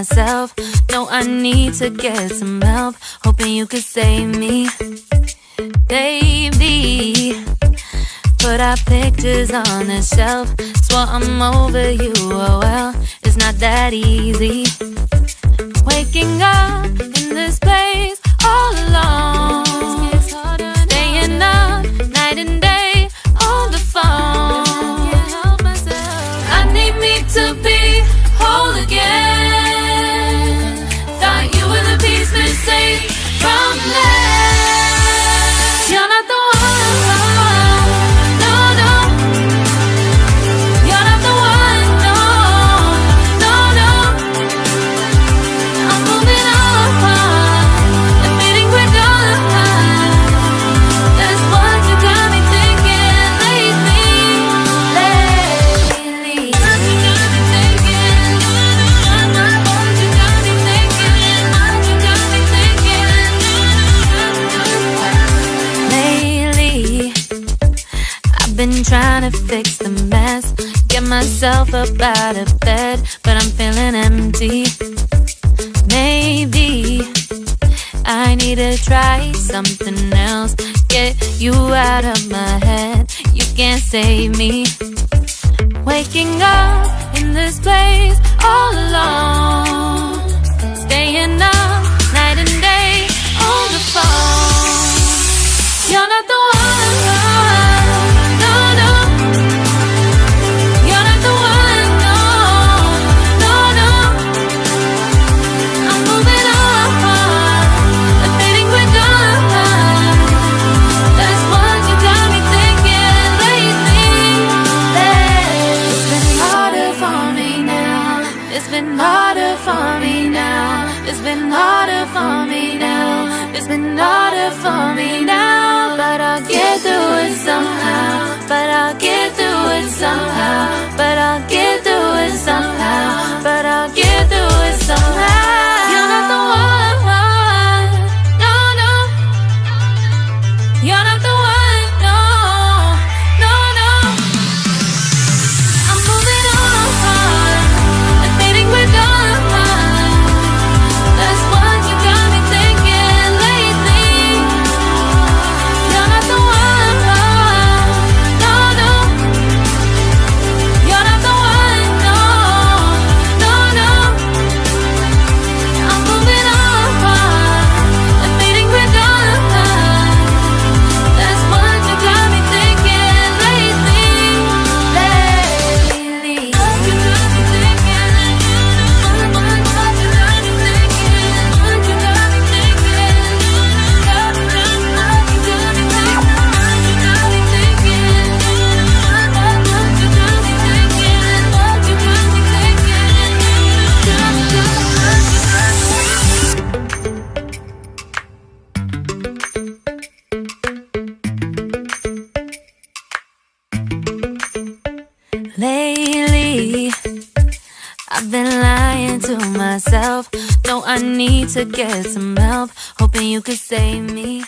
myself. No, I need to get some help. Hoping you could save me, baby. Put our pictures on the shelf. Swore I'm over you, oh well, it's not that easy. Waking up in this place all alone, staying up night and day on the phone. I need me to be whole again. Thought you were the piece missing from left. You're not the one, no, no. You're not the one, no, no, no. I'm moving on, admitting we're done. That's what you got me thinking lately. What you got me thinking. What you got me thinking. What you got me thinking. Lately, I've been trying to fix the mess, get myself up out of bed, but I'm feeling empty. Maybe I need to try something else. Get you out of my head, you can't save me. Waking up in this place all alone, staying up night and day on the phone. You're not the one, no, no. You're not the one, no, no, no. I'm moving on, admitting we're done. That's what you got me thinking lately. It's been harder for me now. It's been harder for me now. It's been harder for me now. It's been harder for me now. But I'll get through it somehow. But I'll get through it somehow. But I'll get through it somehow. But I'll get through it somehow. You're not the one, no, no. You're not the one, no, no, no. I'm moving on, admitting we're done. That's what you got me thinking lately. You're not the one, no, no. You're not the one, no, no, no. I'm moving on, admitting we're done. That's what you got me thinking lately. What you got me thinking. What you got me thinking. What you got me thinking. What you got me thinking. What you got me thinking. What you got me thinking. What you got me thinking. Lately, I've been lying to myself. No, I need to get some help. Hoping you could save me.